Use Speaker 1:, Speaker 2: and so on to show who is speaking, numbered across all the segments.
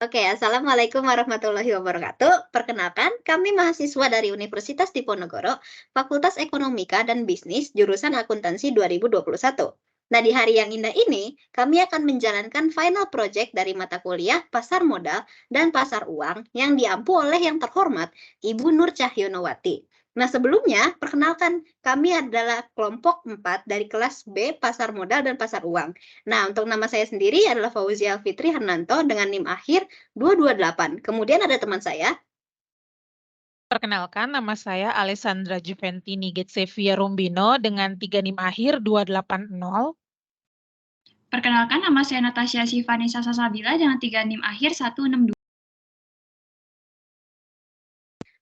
Speaker 1: Oke, Assalamualaikum warahmatullahi wabarakatuh. Perkenalkan, kami mahasiswa dari Universitas Diponegoro, Fakultas Ekonomika dan Bisnis, jurusan Akuntansi 2021. Nah, di hari yang indah ini, kami akan menjalankan final project dari mata kuliah Pasar Modal dan Pasar Uang yang diampu oleh yang terhormat Ibu Nur Cahyonowati. Nah, sebelumnya, perkenalkan, kami adalah kelompok 4 dari kelas B Pasar Modal dan Pasar Uang. Nah, untuk nama saya sendiri adalah Fauzia Fitri Hernanto dengan NIM akhir 228. Kemudian ada teman saya.
Speaker 2: Perkenalkan, nama saya Alessandra Juventini Getsevia Rumbino dengan 3 NIM akhir 280.
Speaker 3: Perkenalkan, nama saya Natasha Sivanisa Sasabila dengan 3 NIM akhir 162.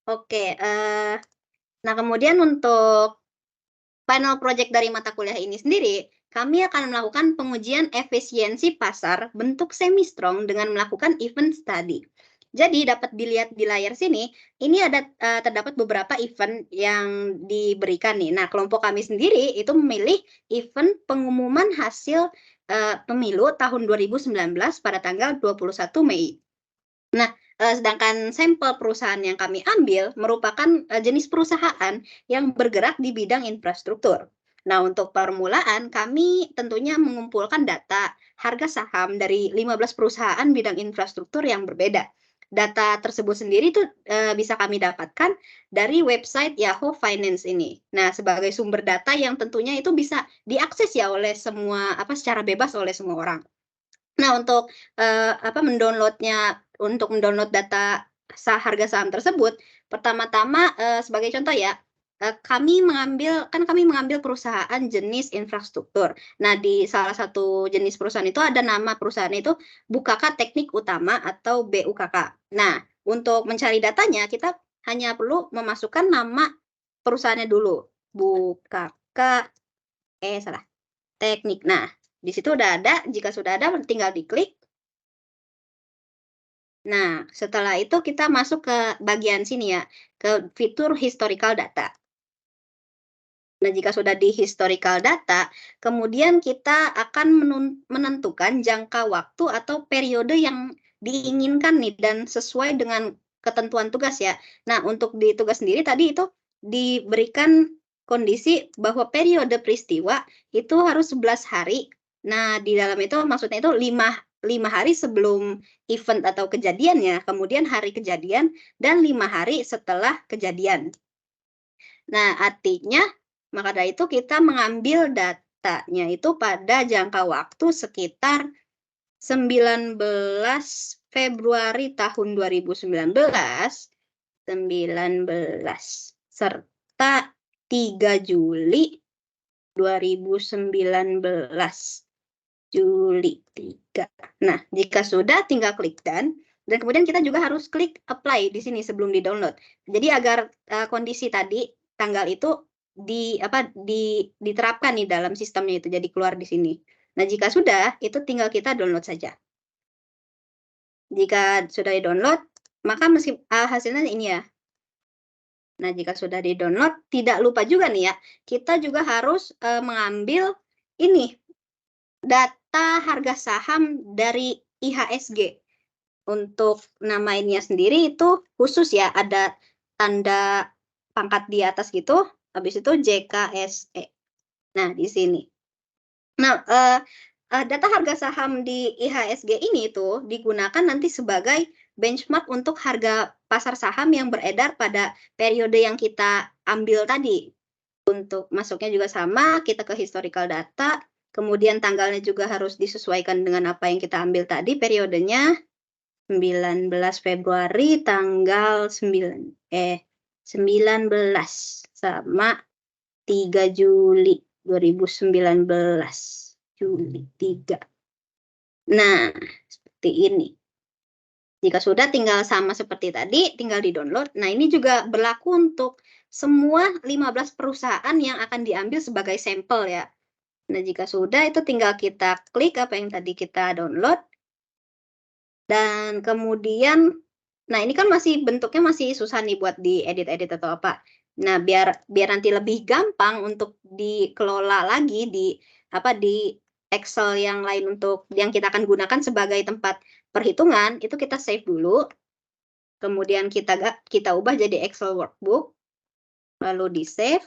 Speaker 1: Oke, nah kemudian untuk final project dari mata kuliah ini sendiri, kami akan melakukan pengujian efisiensi pasar bentuk semi-strong dengan melakukan event study. Jadi dapat dilihat di layar sini, ini ada terdapat beberapa event yang diberikan nih. Nah, kelompok kami sendiri itu memilih event pengumuman hasil pemilu tahun 2019 pada tanggal 21 Mei. Nah, sedangkan sampel perusahaan yang kami ambil merupakan jenis perusahaan yang bergerak di bidang infrastruktur. Nah, untuk permulaan kami tentunya mengumpulkan data harga saham dari 15 perusahaan bidang infrastruktur yang berbeda. Data tersebut sendiri itu bisa kami dapatkan dari website Yahoo Finance ini. Nah, sebagai sumber data yang tentunya itu bisa diakses ya oleh semua secara bebas oleh semua orang. Nah, untuk untuk mendownload data harga saham tersebut, pertama-tama sebagai contoh ya, kami mengambil perusahaan jenis infrastruktur. Nah, di salah satu jenis perusahaan itu ada nama perusahaan itu Bukaka Teknik Utama atau BUKK. Nah, untuk mencari datanya kita hanya perlu memasukkan nama perusahaannya dulu, Bukaka Teknik. Nah, di situ udah ada, jika sudah ada tinggal diklik. Nah, setelah itu kita masuk ke bagian sini ya, ke fitur historical data. Nah, jika sudah di historical data, kemudian kita akan menentukan jangka waktu atau periode yang diinginkan nih dan sesuai dengan ketentuan tugas ya. Nah, untuk di tugas sendiri tadi itu diberikan kondisi bahwa periode peristiwa itu harus 11 hari. Nah, di dalam itu maksudnya itu 5 hari sebelum event atau kejadiannya, kemudian hari kejadian, dan 5 hari setelah kejadian. Nah, artinya maka dari itu kita mengambil datanya itu pada jangka waktu sekitar 19 Februari tahun 2019, serta 3 Juli 2019. Juli 3. Nah, jika sudah tinggal klik done dan kemudian kita juga harus klik apply di sini sebelum di-download. Jadi agar kondisi tadi tanggal itu diterapkan nih dalam sistemnya itu jadi keluar di sini. Nah, jika sudah itu tinggal kita download saja. Jika sudah di-download, maka hasilnya ini ya. Nah, jika sudah di-download, tidak lupa juga nih ya, kita juga harus mengambil ini data harga saham dari IHSG. Untuk nama ininya sendiri itu khusus ya, ada tanda pangkat di atas gitu, habis itu JKSE. Nah, di sini. Nah, data harga saham di IHSG ini itu digunakan nanti sebagai benchmark untuk harga pasar saham yang beredar pada periode yang kita ambil tadi. Untuk masuknya juga sama, kita ke historical data, kemudian tanggalnya juga harus disesuaikan dengan apa yang kita ambil tadi, periodenya 19 Februari tanggal 19 sama 3 Juli 2019. Juli 3. Nah, seperti ini. Jika sudah tinggal sama seperti tadi, tinggal di-download. Nah, ini juga berlaku untuk semua 15 perusahaan yang akan diambil sebagai sampel ya. Nah, jika sudah itu tinggal kita klik apa yang tadi kita download. Dan kemudian, nah ini kan bentuknya masih susah nih buat diedit-edit atau apa. Nah, biar nanti lebih gampang untuk dikelola lagi di Excel yang lain untuk yang kita akan gunakan sebagai tempat perhitungan, itu kita save dulu. Kemudian kita ubah jadi Excel workbook, lalu di-save.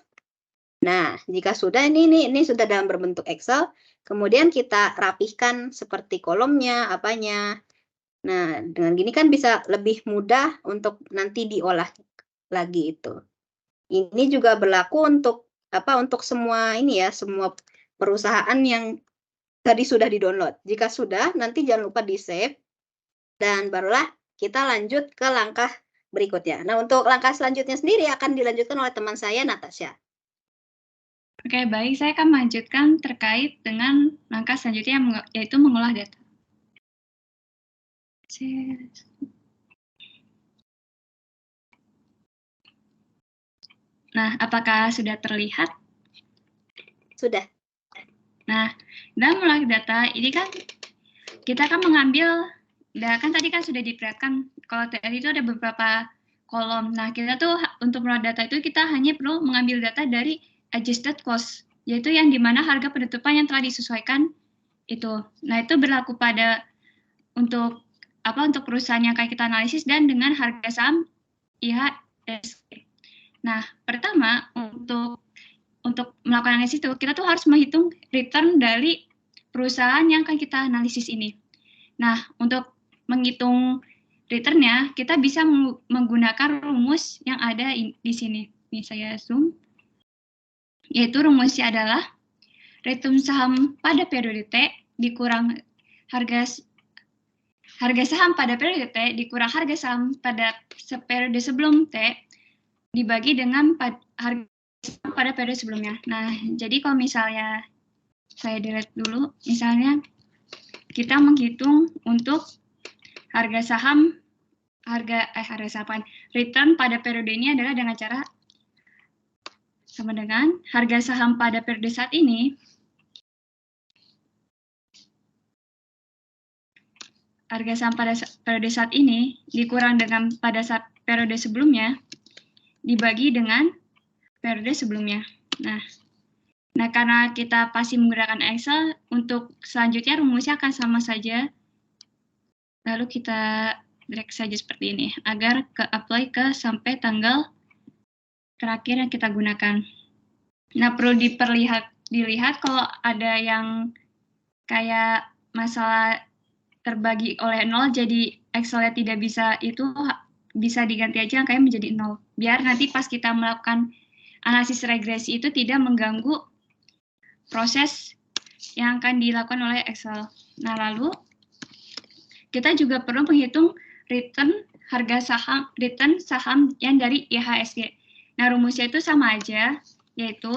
Speaker 1: Nah, jika sudah ini sudah dalam berbentuk Excel, kemudian kita rapihkan seperti kolomnya, apanya. Nah, dengan gini kan bisa lebih mudah untuk nanti diolah lagi itu. Ini juga berlaku untuk semua ini ya, semua perusahaan yang tadi sudah di-download. Jika sudah, nanti jangan lupa di-save dan barulah kita lanjut ke langkah berikutnya. Nah, untuk langkah selanjutnya sendiri akan dilanjutkan oleh teman saya, Natasha.
Speaker 3: Oke, baik. Saya akan melanjutkan terkait dengan langkah selanjutnya, yaitu mengolah data. Nah, apakah sudah terlihat?
Speaker 1: Sudah.
Speaker 3: Nah, dalam mengolah data, ini kan kita akan mengambil, kan tadi kan sudah diperlihatkan, kalau tadi itu ada beberapa kolom. Nah, kita tuh untuk mengolah data itu kita hanya perlu mengambil data dari adjusted cost, yaitu yang dimana harga penutupan yang telah disesuaikan itu. Nah, itu berlaku pada untuk perusahaan yang kayak kita analisis dan dengan harga saham IHSG. Nah, pertama untuk melakukan analisis itu kita tuh harus menghitung return dari perusahaan yang akan kita analisis ini. Nah, untuk menghitung return-nya, kita bisa menggunakan rumus yang ada di sini. Ini saya zoom. Yaitu rumusnya adalah return saham pada periode T dikurang harga saham pada periode T dikurang harga saham pada periode sebelum T dibagi dengan harga saham pada periode sebelumnya. Nah, jadi kalau misalnya saya delete dulu, misalnya kita menghitung untuk return pada periode ini adalah dengan cara sama dengan harga saham pada periode saat ini dikurang dengan pada saat periode sebelumnya dibagi dengan periode sebelumnya. Nah, karena kita pasti menggunakan Excel, untuk selanjutnya rumusnya akan sama saja. Lalu kita drag saja seperti ini agar apply ke sampai tanggal terakhir yang kita gunakan. Nah, perlu dilihat kalau ada yang kayak masalah terbagi oleh 0, jadi Excel-nya tidak bisa, itu bisa diganti aja angkanya menjadi 0. Biar nanti pas kita melakukan analisis regresi itu tidak mengganggu proses yang akan dilakukan oleh Excel. Nah, lalu kita juga perlu menghitung return saham yang dari IHSG. Nah, rumusnya itu sama aja, yaitu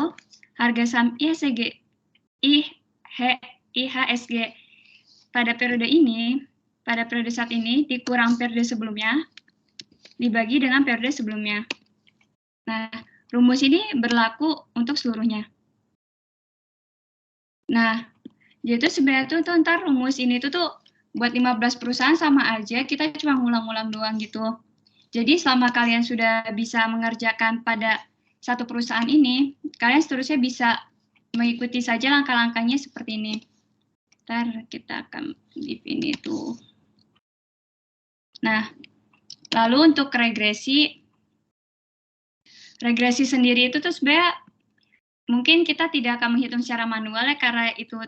Speaker 3: harga saham IHSG pada periode saat ini dikurang periode sebelumnya dibagi dengan periode sebelumnya. Nah, rumus ini berlaku untuk seluruhnya. Nah, jadi sebenarnya tuh ntar rumus ini tuh buat 15 perusahaan sama aja, kita cuma ngulang-ngulang doang gitu. Jadi selama kalian sudah bisa mengerjakan pada satu perusahaan ini, kalian seterusnya bisa mengikuti saja langkah-langkahnya seperti ini. Ntar kita akan di ini tuh. Nah, lalu untuk regresi sendiri itu tuh sebenarnya mungkin kita tidak akan menghitung secara manual ya, karena itu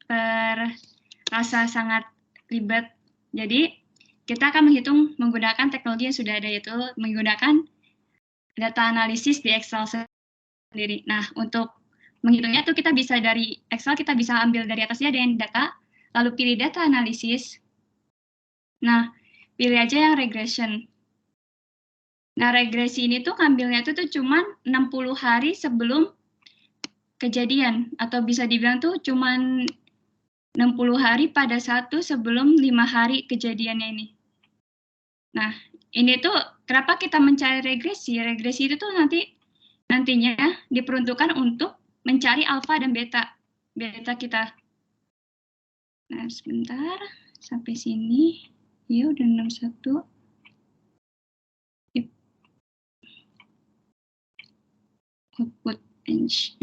Speaker 3: terasa sangat ribet. Jadi kita akan menghitung menggunakan teknologi yang sudah ada, yaitu menggunakan data analisis di Excel sendiri. Nah, untuk menghitungnya tuh kita bisa dari Excel, kita bisa ambil dari atasnya ada yang data, lalu pilih data analisis. Nah, pilih aja yang regression. Nah, regresi ini tuh ngambilnya tuh cuma 60 hari sebelum kejadian, atau bisa dibilang tuh cuma 60 hari pada satu sebelum 5 hari kejadiannya ini. Nah, ini tuh kenapa kita mencari regresi? Regresi itu tuh nantinya diperuntukkan untuk mencari alfa dan beta kita. Nah, sebentar, sampai sini. Ya, udah 61. Output range.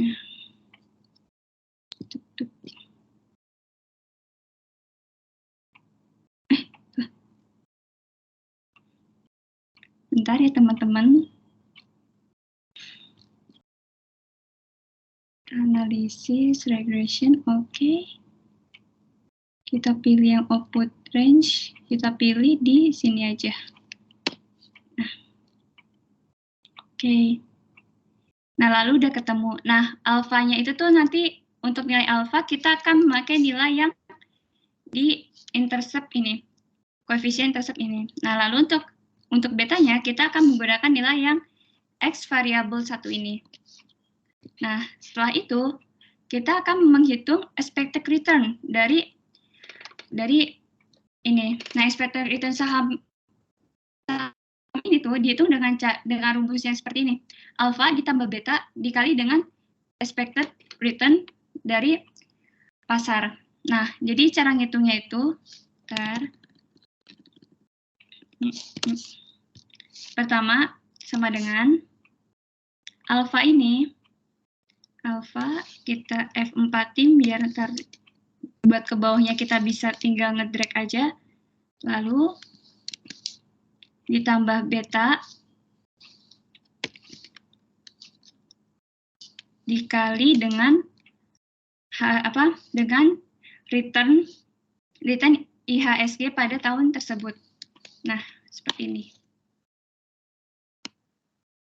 Speaker 3: Bentar ya teman-teman. Analisis, regression, oke. Kita pilih yang output range, kita pilih di sini aja. Nah, oke. Nah, lalu udah ketemu. Nah, alfanya itu tuh nanti untuk nilai alfa kita akan memakai nilai yang di intercept ini, koefisien intercept ini. Nah, lalu untuk betanya kita akan menggunakan nilai yang X variabel 1 ini. Nah, setelah itu kita akan menghitung expected return dari ini. Nah, expected return saham ini tuh dihitung dengan rumus yang seperti ini. Alpha ditambah beta dikali dengan expected return dari pasar. Nah, jadi cara ngitungnya itu pertama sama dengan alpha ini, alpha kita F4-in biar ntar buat ke bawahnya kita bisa tinggal ngedrag aja. Lalu ditambah beta dikali dengan dengan return IHSG pada tahun tersebut. Nah, seperti ini.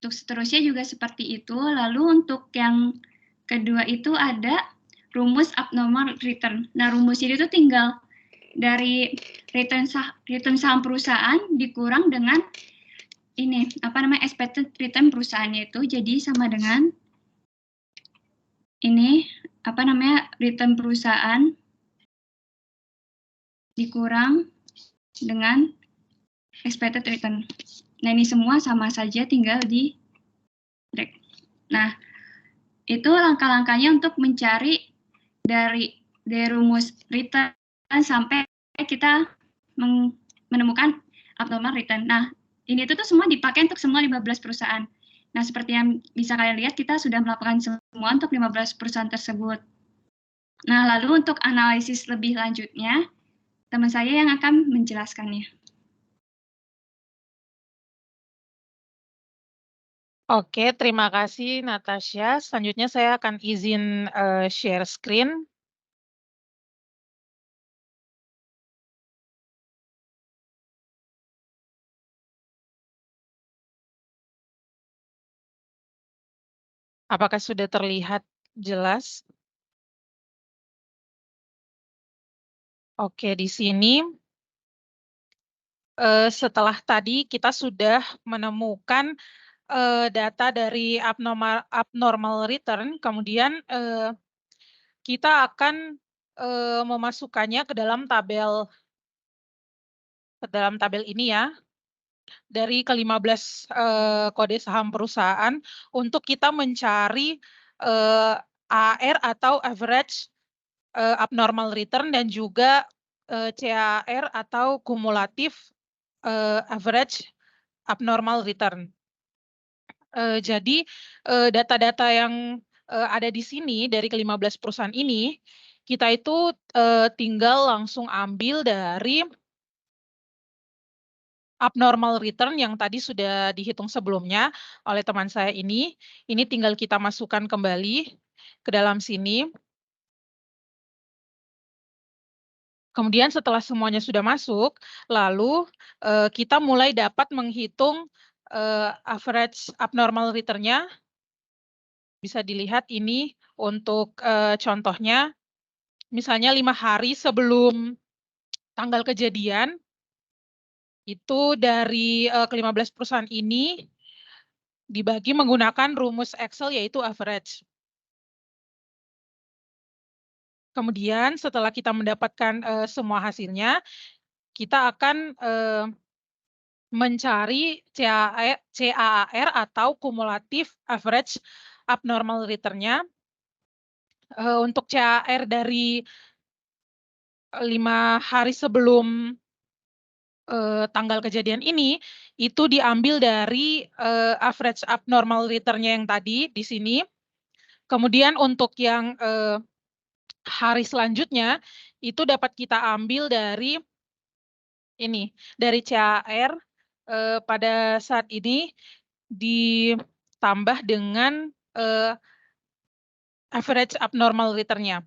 Speaker 3: Untuk seterusnya juga seperti itu. Lalu untuk yang kedua itu ada rumus abnormal return. Nah, rumus ini tuh tinggal dari return saham perusahaan dikurang dengan ini expected return perusahaannya itu, jadi sama dengan ini return perusahaan dikurang dengan expected return. Nah, ini semua sama saja, tinggal di drag. Nah, itu langkah-langkahnya untuk mencari dari rumus return sampai kita menemukan abnormal return. Nah, ini tuh semua dipakai untuk semua 15 perusahaan. Nah, seperti yang bisa kalian lihat, kita sudah melakukan semua untuk 15 perusahaan tersebut. Nah, lalu untuk analisis lebih lanjutnya, teman saya yang akan menjelaskannya.
Speaker 2: Oke, terima kasih Natasha. Selanjutnya saya akan izin share screen. Apakah sudah terlihat jelas? Oke, di sini setelah tadi kita sudah menemukan data dari abnormal return, kemudian kita akan memasukkannya ke dalam tabel ini ya, dari ke-15 kode saham perusahaan untuk kita mencari AR atau average abnormal return dan juga CAR atau kumulatif average abnormal return. Jadi data-data yang ada di sini dari ke-15 perusahaan ini, kita itu tinggal langsung ambil dari abnormal return yang tadi sudah dihitung sebelumnya oleh teman saya ini tinggal kita masukkan kembali ke dalam sini. Kemudian setelah semuanya sudah masuk, lalu kita mulai dapat menghitung average abnormal return-nya. Bisa dilihat ini untuk contohnya, misalnya 5 hari sebelum tanggal kejadian, itu dari ke-15 perusahaan ini dibagi menggunakan rumus Excel yaitu average. Kemudian setelah kita mendapatkan semua hasilnya, kita akan mencari CAR atau kumulatif average abnormal return-nya. Untuk CAR dari 5 hari sebelum tanggal kejadian ini, itu diambil dari average abnormal return-nya yang tadi di sini. Kemudian untuk yang hari selanjutnya, itu dapat kita ambil dari ini, dari CAR pada saat ini ditambah dengan average abnormal return-nya.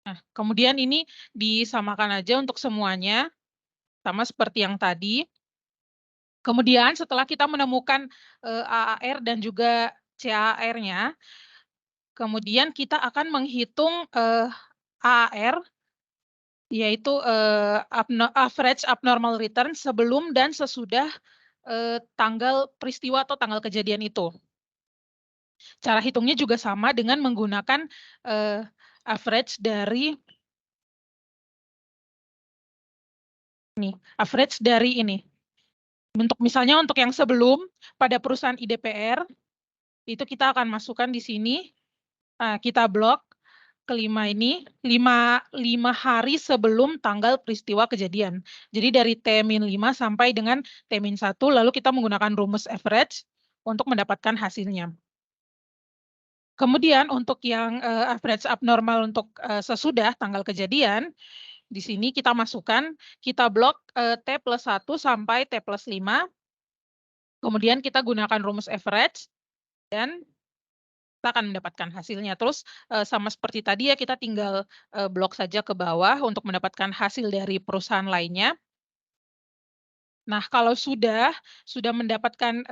Speaker 2: Nah, kemudian ini disamakan aja untuk semuanya, sama seperti yang tadi. Kemudian setelah kita menemukan AAR dan juga CAR-nya, kemudian kita akan menghitung AAR, yaitu average abnormal return sebelum dan sesudah tanggal peristiwa atau tanggal kejadian itu. Cara hitungnya juga sama dengan menggunakan average dari ini. Misalnya untuk yang sebelum pada perusahaan IDPR itu kita akan masukkan di sini, kita blok kelima ini 5 hari sebelum tanggal peristiwa kejadian. Jadi dari T-5 sampai dengan T-1 lalu kita menggunakan rumus average untuk mendapatkan hasilnya. Kemudian untuk yang average abnormal untuk sesudah tanggal kejadian, di sini kita masukkan, kita blok T+1 sampai T+5, kemudian kita gunakan rumus average, dan kita akan mendapatkan hasilnya. Terus sama seperti tadi ya, kita tinggal blok saja ke bawah untuk mendapatkan hasil dari perusahaan lainnya. Nah, kalau sudah mendapatkan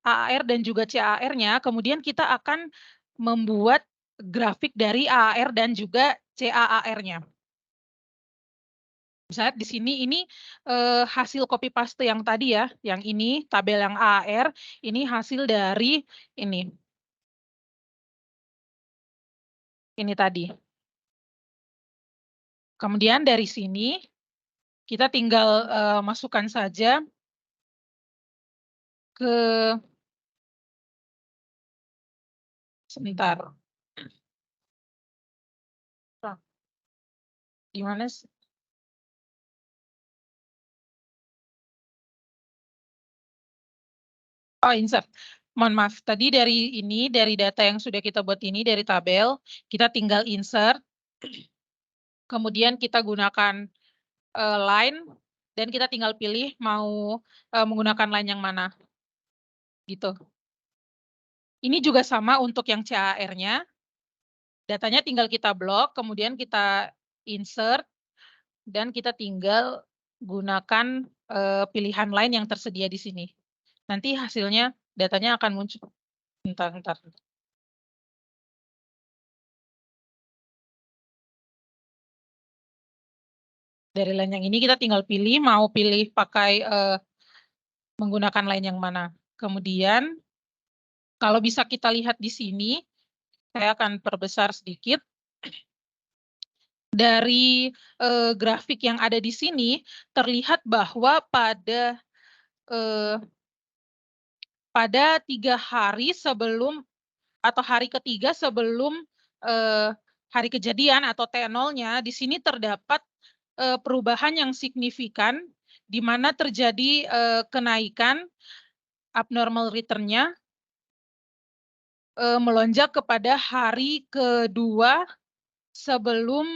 Speaker 2: AAR dan juga CAR-nya, kemudian kita akan membuat grafik dari AAR dan juga CAAR-nya. Misalnya di sini ini hasil copy paste yang tadi ya, yang ini tabel yang AAR, ini hasil dari ini tadi. Kemudian dari sini kita tinggal masukkan saja ke sebentar. Gimana sih? Oh, insert. Mohon maaf, tadi dari data yang sudah kita buat ini, dari tabel, kita tinggal insert, kemudian kita gunakan line, dan kita tinggal pilih mau menggunakan line yang mana. Gitu. Ini juga sama untuk yang CAR-nya. Datanya tinggal kita blok, kemudian kita insert, dan kita tinggal gunakan pilihan lain yang tersedia di sini. Nanti hasilnya, datanya akan muncul. Bentar. Dari line yang ini kita tinggal pilih, mau pilih pakai menggunakan line yang mana. Kemudian, kalau bisa kita lihat di sini, saya akan perbesar sedikit. Dari grafik yang ada di sini, terlihat bahwa pada 3 hari sebelum atau hari ketiga sebelum hari kejadian atau T0-nya, di sini terdapat perubahan yang signifikan di mana terjadi kenaikan abnormal return-nya melonjak kepada hari kedua sebelum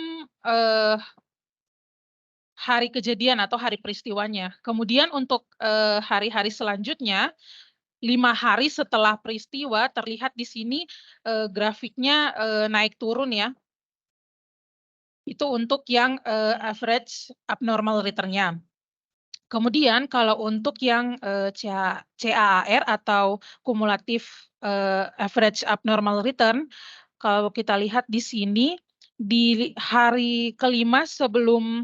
Speaker 2: hari kejadian atau hari peristiwanya. Kemudian untuk hari-hari selanjutnya, 5 hari setelah peristiwa, terlihat di sini grafiknya naik turun ya. Itu untuk yang average abnormal return-nya. Kemudian kalau untuk yang CAAR atau kumulatif average abnormal return, kalau kita lihat di sini, di hari kelima sebelum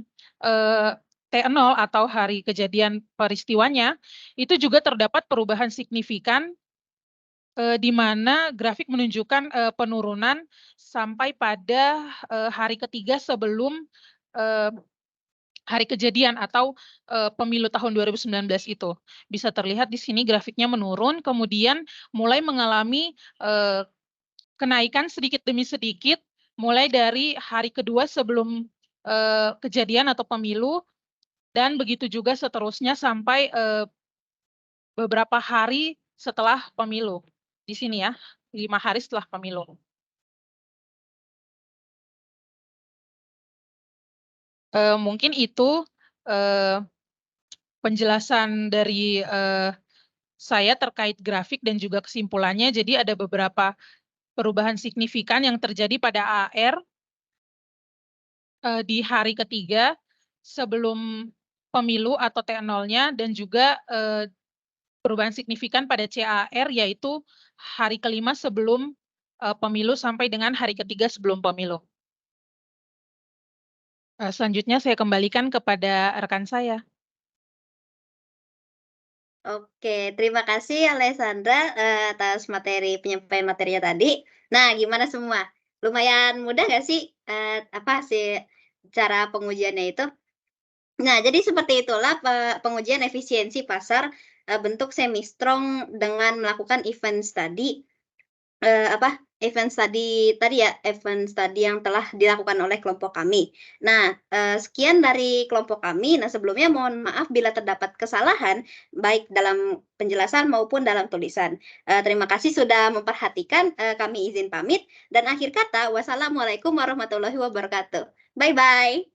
Speaker 2: T0 atau hari kejadian peristiwanya, itu juga terdapat perubahan signifikan di mana grafik menunjukkan penurunan sampai pada hari ketiga sebelum hari kejadian atau pemilu tahun 2019 itu. Bisa terlihat di sini grafiknya menurun, kemudian mulai mengalami kenaikan sedikit demi sedikit, mulai dari hari kedua sebelum kejadian atau pemilu, dan begitu juga seterusnya sampai beberapa hari setelah pemilu. Di sini ya, 5 hari setelah pemilu. Mungkin itu penjelasan dari saya terkait grafik dan juga kesimpulannya. Jadi ada beberapa perubahan signifikan yang terjadi pada AR di hari ketiga sebelum pemilu atau T0-nya, dan juga perubahan signifikan pada CAR, yaitu hari kelima sebelum pemilu sampai dengan hari ketiga sebelum pemilu. Selanjutnya saya kembalikan kepada rekan saya.
Speaker 1: Oke, terima kasih Alessandra atas penyampaian materinya tadi. Nah, gimana semua? Lumayan mudah nggak sih apa sih cara pengujiannya itu? Nah, jadi seperti itulah pengujian efisiensi pasar bentuk semi strong dengan melakukan event study event study yang telah dilakukan oleh kelompok kami. Nah, sekian dari kelompok kami. Nah, sebelumnya mohon maaf bila terdapat kesalahan baik dalam penjelasan maupun dalam tulisan. Terima kasih sudah memperhatikan. Kami izin pamit dan akhir kata wassalamualaikum warahmatullahi wabarakatuh. Bye bye.